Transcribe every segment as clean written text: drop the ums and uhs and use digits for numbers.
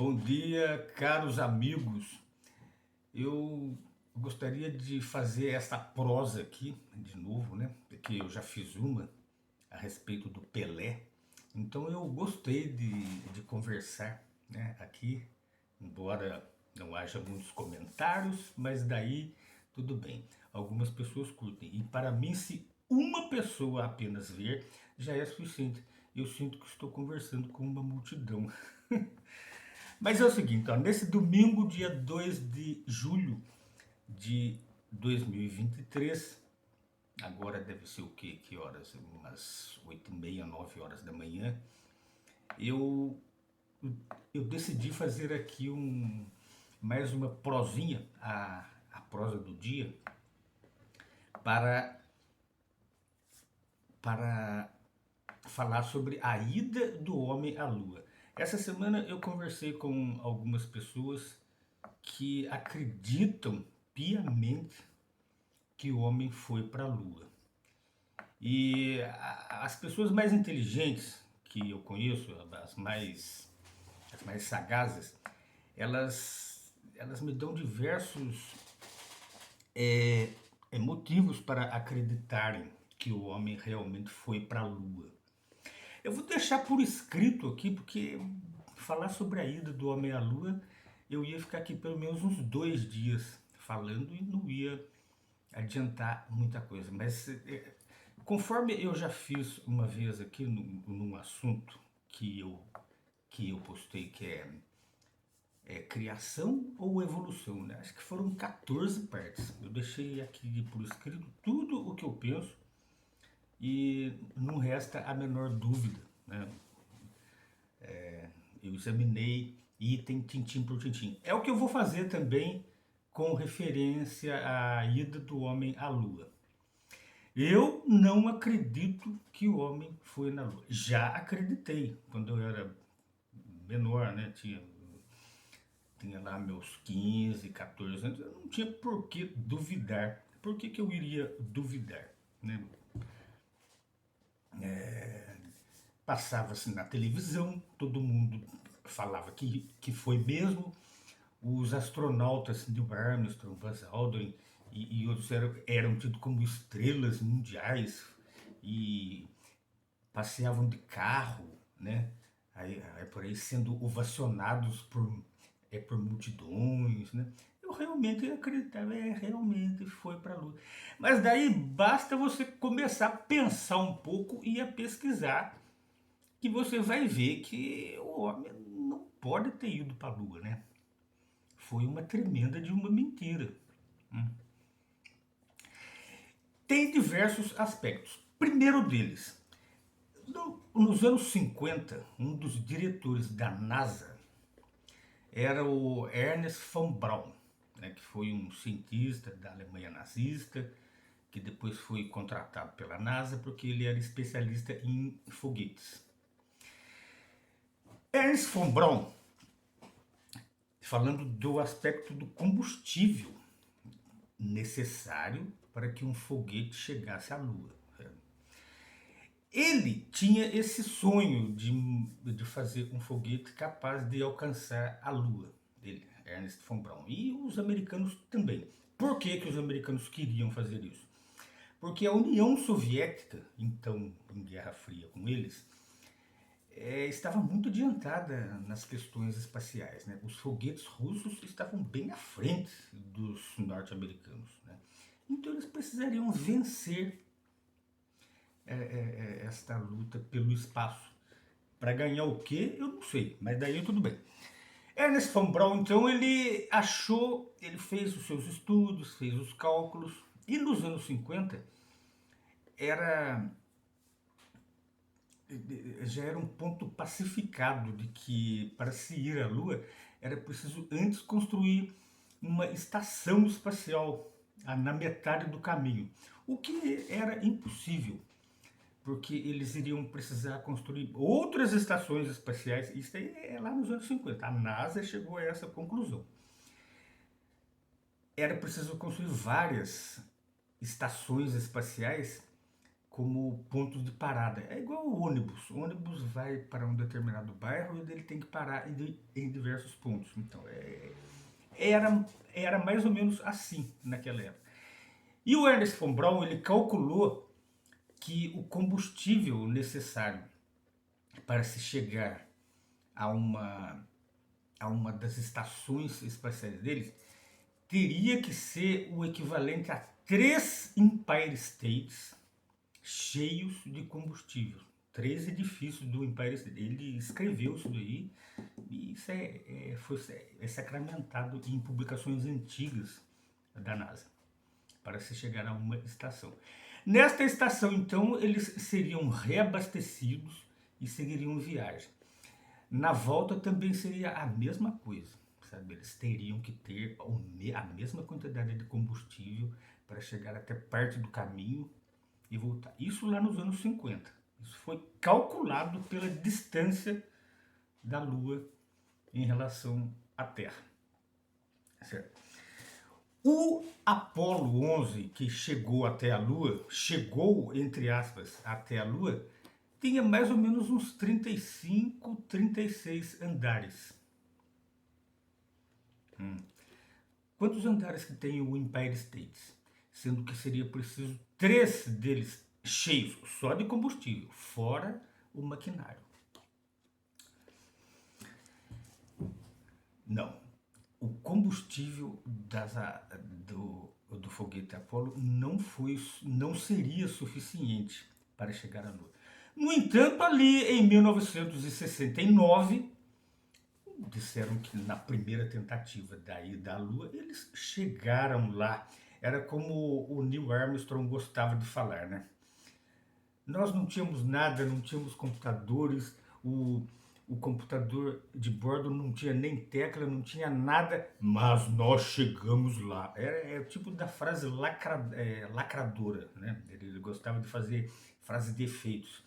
Bom dia, caros amigos. Eu gostaria de fazer essa prosa aqui de novo, né? Porque eu já fiz uma a respeito do Pelé. Então eu gostei de conversar, né, aqui, embora não haja muitos comentários, mas daí tudo bem. Algumas pessoas curtem. E para mim, se uma pessoa apenas ver, já é suficiente. Eu sinto que estou conversando com uma multidão. Mas é o seguinte, ó, nesse domingo, dia 2 de julho de 2023, agora deve ser o quê? Que horas? Umas 8h30, 9 horas da manhã, eu, eu decidi fazer aqui mais uma prosinha, a prosa do dia, para, para falar sobre a ida do homem à lua. Essa semana eu conversei com algumas pessoas que acreditam piamente que o homem foi para a Lua. E as pessoas mais inteligentes que eu conheço, as mais sagazes, elas me dão diversos motivos para acreditarem que o homem realmente foi para a Lua. Eu vou deixar por escrito aqui, porque falar sobre a ida do homem à Lua, eu ia ficar aqui pelo menos uns 2 dias falando e não ia adiantar muita coisa. Mas conforme eu já fiz uma vez aqui num assunto que eu postei, que é criação ou evolução, né? Acho que foram 14 partes. Eu deixei aqui por escrito tudo o que eu penso e não resta a menor dúvida, né? Eu examinei item, tintim por tintim. É o que eu vou fazer também com referência à ida do homem à Lua. Eu não acredito que o homem foi na Lua. Já acreditei quando eu era menor, né? Tinha lá meus 15, 14 anos. Eu não tinha por que duvidar. Por que eu iria duvidar, né? Passava-se na televisão, todo mundo falava que foi mesmo. Os astronautas Neil Armstrong, Buzz Aldrin e outros eram tidos como estrelas mundiais e passeavam de carro, né? Aí por aí sendo ovacionados por multidões, né? Eu realmente acreditava, realmente foi para a Lua. Mas daí basta você começar a pensar um pouco e a pesquisar, que você vai ver que o homem não pode ter ido para a Lua, né? Foi uma tremenda de uma mentira. Tem diversos aspectos. Primeiro deles, nos anos 50, um dos diretores da NASA era o Ernst von Braun, né, que foi um cientista da Alemanha nazista, que depois foi contratado pela NASA porque ele era especialista em foguetes. Ernst von Braun, falando do aspecto do combustível necessário para que um foguete chegasse à Lua. Ele tinha esse sonho de fazer um foguete capaz de alcançar a Lua, dele, Ernest von Braun. E os americanos também. Por que os americanos queriam fazer isso? Porque a União Soviética, então em Guerra Fria com eles, estava muito adiantada nas questões espaciais, né? Os foguetes russos estavam bem à frente dos norte-americanos, né? Então eles precisariam vencer esta luta pelo espaço. Para ganhar o quê? Eu não sei, mas daí tudo bem. Ernest von Braun, então, ele fez os seus estudos, fez os cálculos, e nos anos 50 era, já era um ponto pacificado de que para se ir à Lua era preciso antes construir uma estação espacial na metade do caminho, o que era impossível, porque eles iriam precisar construir outras estações espaciais. Isso aí é lá nos anos 50. A NASA chegou a essa conclusão. Era preciso construir várias estações espaciais como pontos de parada. É igual o ônibus. O ônibus vai para um determinado bairro e ele tem que parar em diversos pontos. Então, era mais ou menos assim naquela época. E o Ernest von Braun, ele calculou que o combustível necessário para se chegar a uma das estações espaciais deles teria que ser o equivalente a 3 Empire States cheios de combustível. 3 edifícios do Empire State. Ele escreveu isso daí e isso é sacramentado em publicações antigas da NASA para se chegar a uma estação. Nesta estação, então, eles seriam reabastecidos e seguiriam viagem. Na volta também seria a mesma coisa, sabe? Eles teriam que ter a mesma quantidade de combustível para chegar até parte do caminho e voltar. Isso lá nos anos 50. Isso foi calculado pela distância da Lua em relação à Terra. Certo? O Apollo 11, que chegou até a Lua, chegou, entre aspas, até a Lua, tinha mais ou menos uns 35, 36 andares. Quantos andares que tem o Empire State? Sendo que seria preciso 3 deles cheios, só de combustível, fora o maquinário. Não. O combustível do foguete Apollo não seria suficiente para chegar à Lua. No entanto, ali em 1969, disseram que na primeira tentativa da ida à Lua, eles chegaram lá. Era como o Neil Armstrong gostava de falar, né? Nós não tínhamos nada, não tínhamos computadores, o computador de bordo não tinha nem tecla, não tinha nada, mas nós chegamos lá. É o tipo da frase lacradora, né? Ele gostava de fazer frases de efeitos.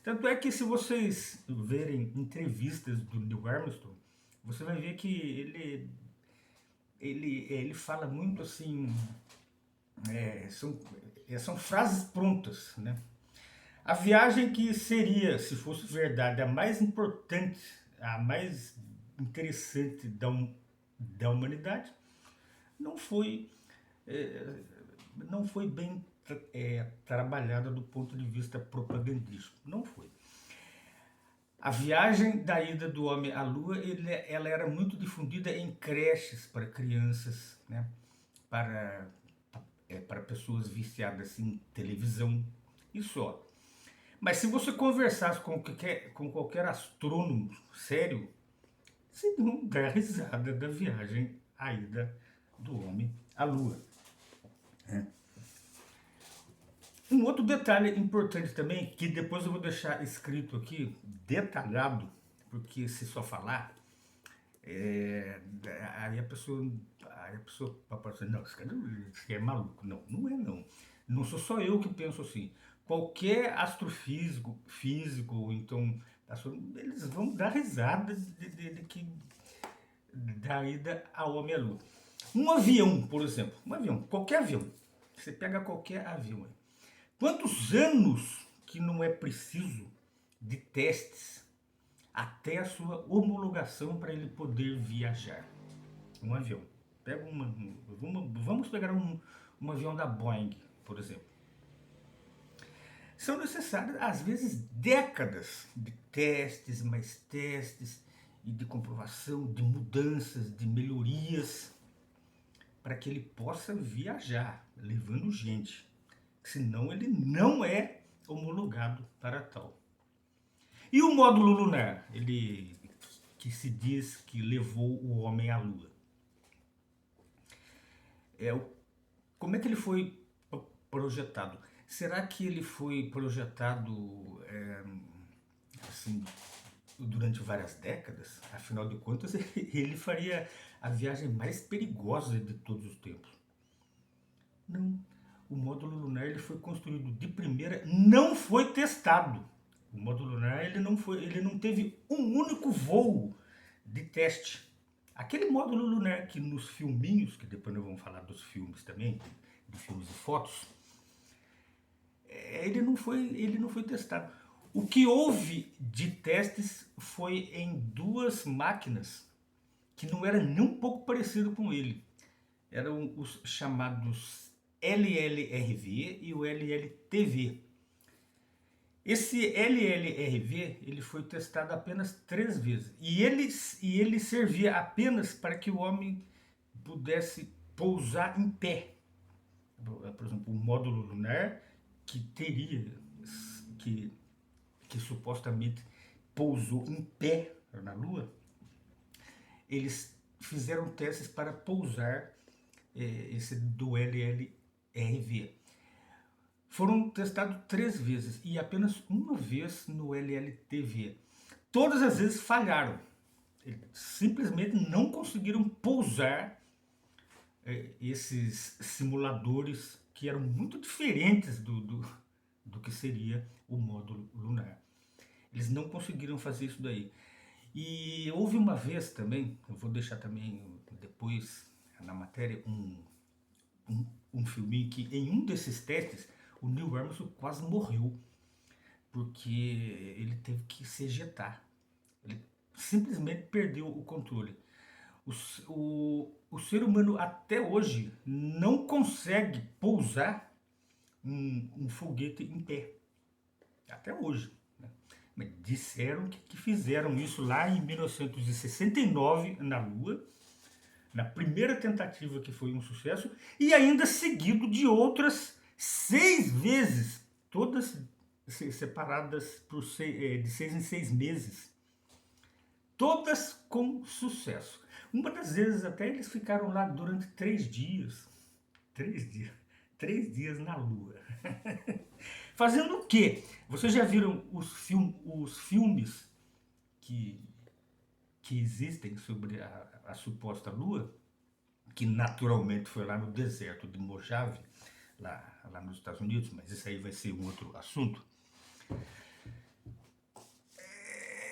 Tanto é que se vocês verem entrevistas do Neil Armstrong, você vai ver que ele fala muito assim, são frases prontas, né? A viagem que seria, se fosse verdade, a mais importante, a mais interessante da humanidade, não foi, é, não foi bem trabalhada do ponto de vista propagandístico. Não foi. A viagem da ida do homem à Lua, ela era muito difundida em creches para crianças, né? Para pessoas viciadas em televisão e só. Mas se você conversasse com qualquer astrônomo sério, você não dá risada da viagem à ida do homem à Lua. Um outro detalhe importante também, que depois eu vou deixar escrito aqui, detalhado, porque se só falar, é, aí a pessoa pode dizer, não, esse cara é maluco. Não, não é não. Não sou só eu que penso assim. Qualquer físico, então, eles vão dar risada da ida ao homem à Lua. Um avião, por exemplo, qualquer avião, você pega qualquer avião aí. Quantos anos que não é preciso de testes até a sua homologação para ele poder viajar? Um avião. Vamos pegar um avião da Boeing, por exemplo. São necessárias, às vezes, décadas de testes, mais testes, e de comprovação, de mudanças, de melhorias, para que ele possa viajar, levando gente. Senão ele não é homologado para tal. E o módulo lunar, ele que se diz que levou o homem à Lua. Como é que ele foi projetado? Será que ele foi projetado assim, durante várias décadas? Afinal de contas, ele faria a viagem mais perigosa de todos os tempos. Não. O módulo lunar ele foi construído de primeira, não foi testado. O módulo lunar ele não teve um único voo de teste. Aquele módulo lunar que nos filminhos, que depois nós vamos falar dos filmes também, de filmes e fotos, ele não foi testado. O que houve de testes foi em duas máquinas que não era nem um pouco parecido com ele. Eram os chamados LLRV e o LLTV. Esse LLRV ele foi testado apenas 3 vezes e ele servia apenas para que o homem pudesse pousar em pé. Por exemplo, o módulo lunar que teria que, que supostamente pousou em pé na Lua, eles fizeram testes para pousar esse do LLRV. Foram testados 3 vezes e apenas uma vez no LLTV. Todas as vezes falharam. Eles simplesmente não conseguiram pousar esses simuladores que eram muito diferentes do que seria o módulo lunar. Eles não conseguiram fazer isso daí. E houve uma vez também, eu vou deixar também depois na matéria um filminho que em um desses testes o Neil Armstrong quase morreu porque ele teve que se ejetar. Ele simplesmente perdeu o controle. O ser humano até hoje não consegue pousar um foguete em pé. Até hoje. Né? Mas disseram que fizeram isso lá em 1969 na Lua, na primeira tentativa que foi um sucesso, e ainda seguido de outras 6 vezes, todas separadas de 6 em 6 meses. Todas com sucesso. Uma das vezes até eles ficaram lá durante 3 dias. 3 dias. 3 dias na Lua. Fazendo o quê? Vocês já viram os filmes que existem sobre a suposta Lua? Que naturalmente foi lá no deserto de Mojave, lá nos Estados Unidos, mas isso aí vai ser um outro assunto.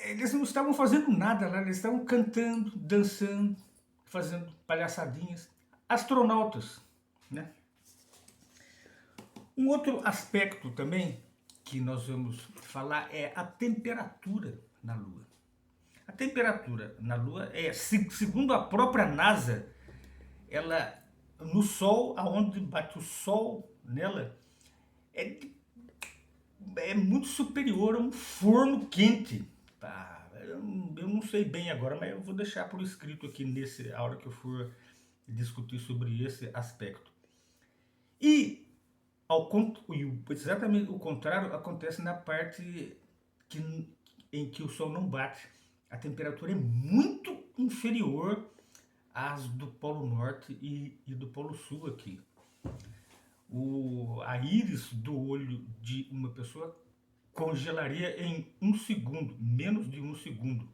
Eles não estavam fazendo nada lá, eles estavam cantando, dançando, fazendo palhaçadinhas. Astronautas, né? Um outro aspecto também que nós vamos falar é a temperatura na Lua. A temperatura na Lua é, segundo a própria NASA, ela no Sol, aonde bate o Sol nela, é muito superior a um forno quente. Eu não sei bem agora, mas eu vou deixar por escrito aqui a hora que eu for discutir sobre esse aspecto. E exatamente o contrário acontece na parte em que o Sol não bate. A temperatura é muito inferior às do Polo Norte e do Polo Sul aqui. A íris do olho de uma pessoa congelaria em 1 segundo, menos de 1 segundo.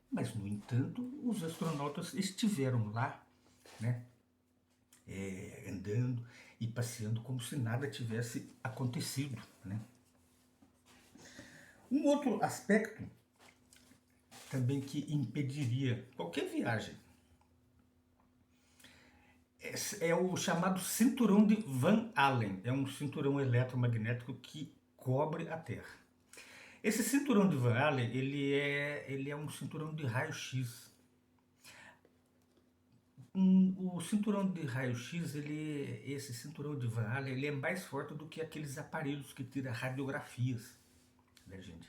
Mas, no entanto, os astronautas estiveram lá, né, andando e passeando como se nada tivesse acontecido. Né? Um outro aspecto também que impediria qualquer viagem é o chamado cinturão de Van Allen. É um cinturão eletromagnético que cobre a Terra. Esse cinturão de Van Allen, ele é um cinturão de raio-x. O cinturão de raio-x, esse cinturão de Van Allen, ele é mais forte do que aqueles aparelhos que tiram radiografias da gente.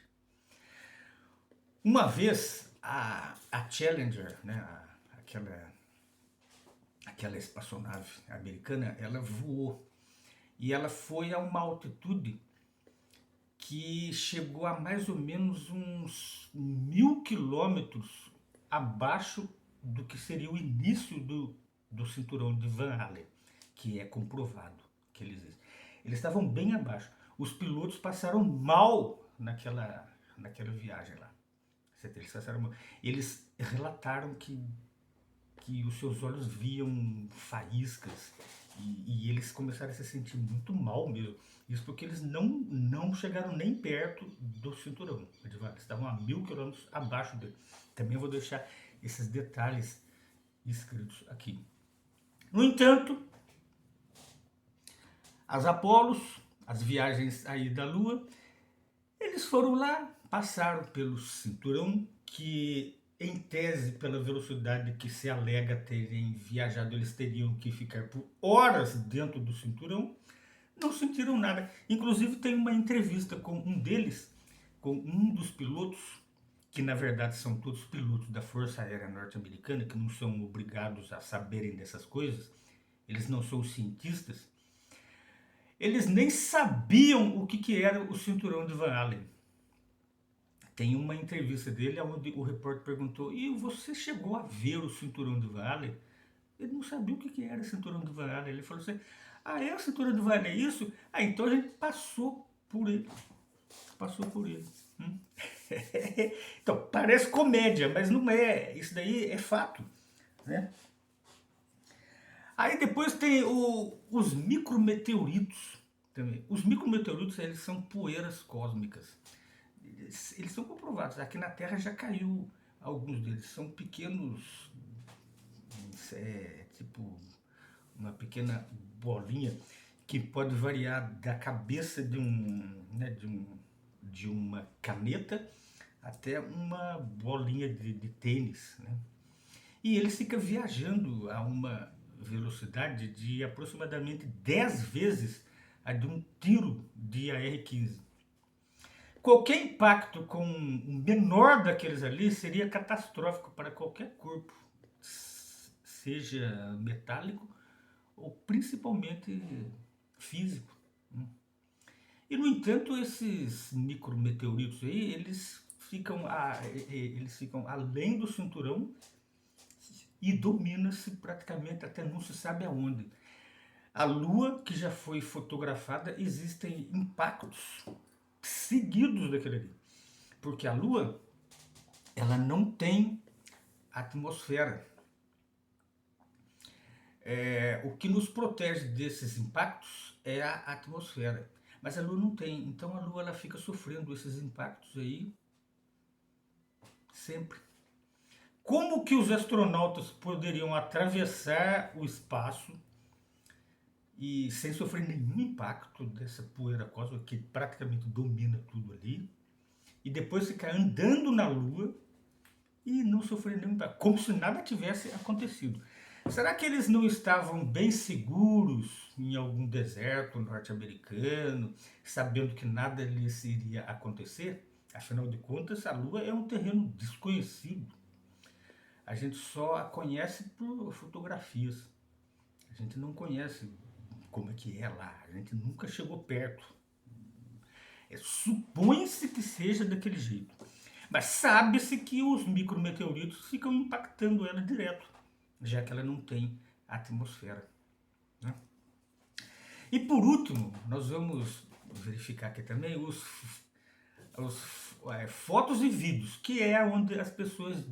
Uma vez, a Challenger, né, aquela espaçonave americana, ela voou. E ela foi a uma altitude que chegou a mais ou menos uns 1.000 quilômetros abaixo do que seria o início do cinturão de Van Allen, que é comprovado que eles existem. Eles estavam bem abaixo. Os pilotos passaram mal naquela viagem lá. Eles relataram que os seus olhos viam faíscas e eles começaram a se sentir muito mal mesmo. Isso porque eles não chegaram nem perto do cinturão. Eles estavam a 1.000 quilômetros abaixo dele. Também vou deixar esses detalhes escritos aqui. No entanto, as Apolos as viagens aí da Lua, eles foram lá, passaram pelo cinturão, que em tese, pela velocidade que se alega terem viajado, eles teriam que ficar por horas dentro do cinturão, não sentiram nada. Inclusive tem uma entrevista com um deles, com um dos pilotos, que na verdade são todos pilotos da Força Aérea Norte-Americana, que não são obrigados a saberem dessas coisas, eles não são cientistas, eles nem sabiam o que era o cinturão de Van Allen. Tem uma entrevista dele onde o repórter perguntou: e você chegou a ver o cinturão de Van Allen? Ele não sabia o que era o cinturão de Van Allen. Ele falou assim: ah, é o cinturão de Van Allen, é isso? Ah, então a gente passou por ele. Passou por ele. Então, parece comédia, mas não é. Isso daí é fato, né? Aí depois tem os micrometeoritos também. Os micrometeoritos, eles são poeiras cósmicas. Eles são comprovados. Aqui na Terra já caiu alguns deles. São pequenos, tipo uma pequena bolinha que pode variar da cabeça de de uma caneta até uma bolinha de tênis, né? E ele fica viajando a uma velocidade de aproximadamente 10 vezes a de um tiro de AR-15. Qualquer impacto com o menor daqueles ali seria catastrófico para qualquer corpo, seja metálico ou principalmente físico. E no entanto, esses micrometeoritos aí, eles ficam além do cinturão e domina-se praticamente até não se sabe aonde. A Lua, que já foi fotografada, existem impactos seguidos daquele ali. Porque a Lua, ela não tem atmosfera. O que nos protege desses impactos é a atmosfera. Mas a Lua não tem. Então a Lua ela fica sofrendo esses impactos aí sempre. Como que os astronautas poderiam atravessar o espaço e sem sofrer nenhum impacto dessa poeira cósmica que praticamente domina tudo ali, e depois ficar andando na Lua e não sofrer nenhum impacto, como se nada tivesse acontecido? Será que eles não estavam bem seguros em algum deserto norte-americano, sabendo que nada lhes iria acontecer? Afinal de contas, a Lua é um terreno desconhecido. A gente só a conhece por fotografias. A gente não conhece como é que é lá. A gente nunca chegou perto. Supõe-se que seja daquele jeito. Mas sabe-se que os micrometeoritos ficam impactando ela direto, já que ela não tem atmosfera, né? E por último, nós vamos verificar aqui também os fotos e vídeos, que é onde as pessoas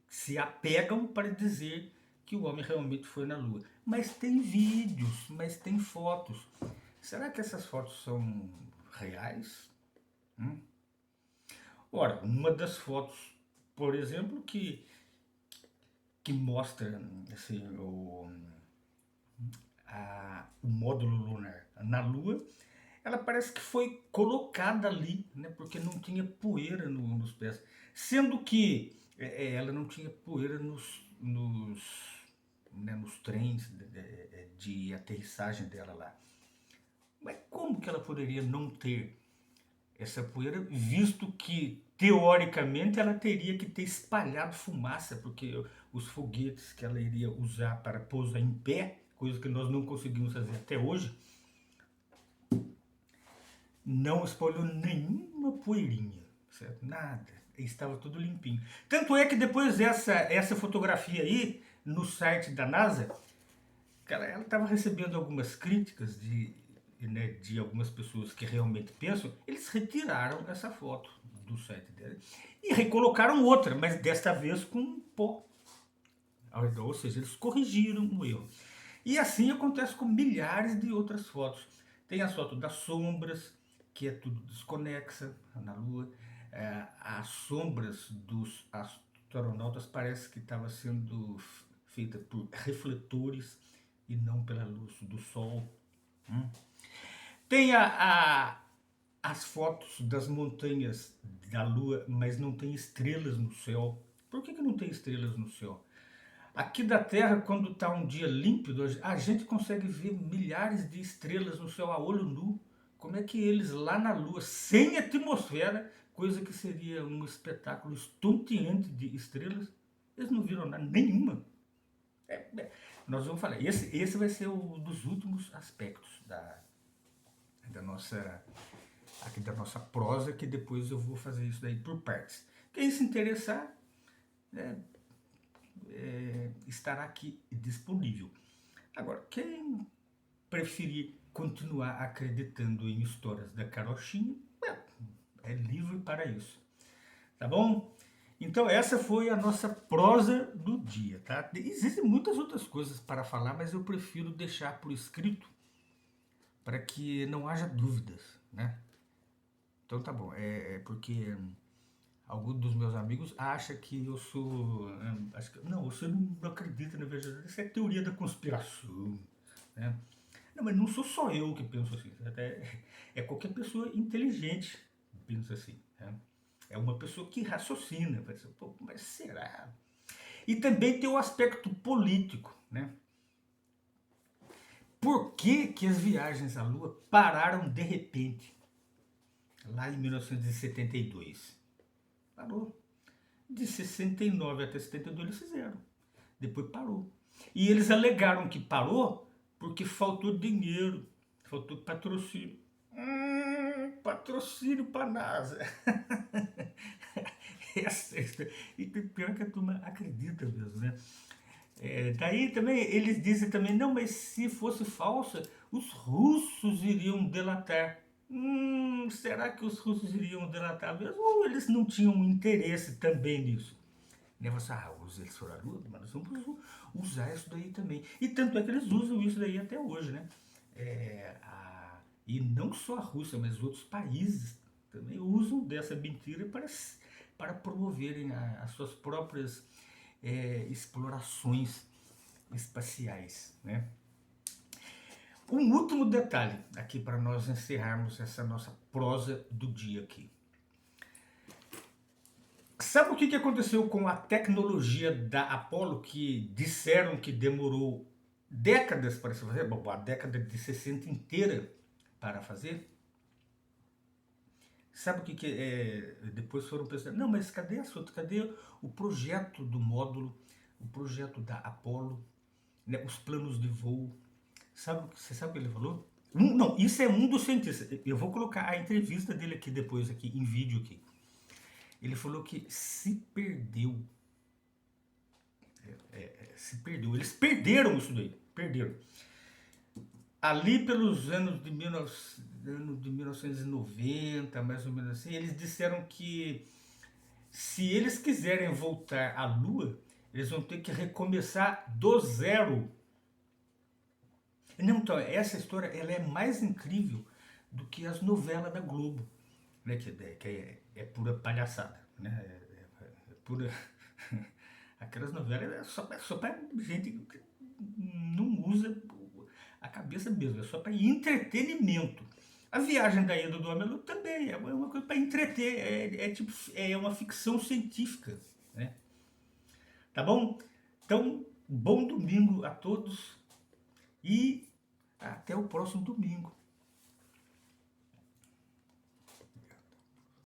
se apegam para dizer que o homem realmente foi na Lua. Mas tem vídeos, mas tem fotos. Será que essas fotos são reais? Ora, uma das fotos, por exemplo, que mostra assim, o módulo lunar na Lua, ela parece que foi colocada ali, né, porque não tinha poeira nos pés. Sendo que ela não tinha poeira nos trens de aterrissagem dela lá. Mas como que ela poderia não ter essa poeira, visto que, teoricamente, ela teria que ter espalhado fumaça, porque os foguetes que ela iria usar para pousar em pé, coisa que nós não conseguimos fazer até hoje, não espalhou nenhuma poeirinha, certo? Nada. Estava tudo limpinho. Tanto é que depois essa fotografia aí, no site da NASA, ela estava recebendo algumas críticas de algumas pessoas que realmente pensam. Eles retiraram essa foto do site dela e recolocaram outra, mas desta vez com pó. Ou seja, eles corrigiram o erro. E assim acontece com milhares de outras fotos. Tem as fotos das sombras, que é tudo desconexa na Lua. As sombras dos astronautas parece que estava sendo feita por refletores e não pela luz do Sol. Tem as fotos das montanhas da Lua, mas não tem estrelas no céu. Por que não tem estrelas no céu? Aqui da Terra, quando está um dia límpido, a gente consegue ver milhares de estrelas no céu a olho nu. Como é que eles lá na Lua, sem atmosfera, coisa que seria um espetáculo estonteante de estrelas, eles não viram nada, nenhuma. Nós vamos falar, esse vai ser um dos últimos aspectos da nossa aqui da nossa prosa, que depois eu vou fazer isso daí por partes. Quem se interessar, né, estará aqui disponível. Agora, quem preferir continuar acreditando em histórias da carochinha, é livre para isso. Tá bom? Então essa foi a nossa prosa do dia, tá? Existem muitas outras coisas para falar, mas eu prefiro deixar por escrito para que não haja dúvidas, né? Então tá bom, porque alguns dos meus amigos acham que eu sou. Acho que, não, você não acredita na verdade. Isso é teoria da conspiração. Né? Não, mas não sou só eu que penso assim. Até, é qualquer pessoa inteligente que pensa assim. Né? É uma pessoa que raciocina. Pensa, pô, mas será? E também tem o aspecto político. Né? Por que, que as viagens à Lua pararam de repente? Lá em 1972. Parou. De 69 até 72 eles fizeram. Depois parou. E eles alegaram que parou porque faltou dinheiro, faltou patrocínio. Patrocínio para a NASA. E pior que a turma acredita mesmo, né? Daí também eles dizem também, não, mas se fosse falsa, os russos iriam delatar. Será que os russos iriam delatar mesmo? Ou eles não tinham interesse também nisso? Né? Você, eles foram à Lua, mas nós vamos usar isso daí também. E tanto é que eles usam isso daí até hoje, né? E não só a Rússia, mas outros países também usam dessa mentira para promoverem as suas próprias explorações espaciais, né? Um último detalhe aqui para nós encerrarmos essa nossa prosa do dia aqui. Sabe o que aconteceu com a tecnologia da Apollo, que disseram que demorou décadas para se fazer? Bom, a década de 60 inteira para fazer? Sabe o que depois foram pensar, não, mas cadê as outras? Cadê o projeto do módulo, o projeto da Apollo, né, os planos de voo? Você sabe o que ele falou? Não, isso é um dos cientistas. Eu vou colocar a entrevista dele aqui depois, aqui em vídeo aqui. Ele falou que se perdeu. Se perdeu. Eles perderam isso daí. Perderam. Ali pelos anos de 1990, mais ou menos assim, eles disseram que se eles quiserem voltar à Lua, eles vão ter que recomeçar do zero. Não, então, essa história ela é mais incrível do que as novelas da Globo, né, que é pura palhaçada, né? Pura. Aquelas novelas só para gente que não usa a cabeça mesmo, é só para entretenimento. A viagem da ida do homem também é uma coisa para entreter, tipo, é uma ficção científica, né? Tá bom? Então, bom domingo a todos e até o próximo domingo.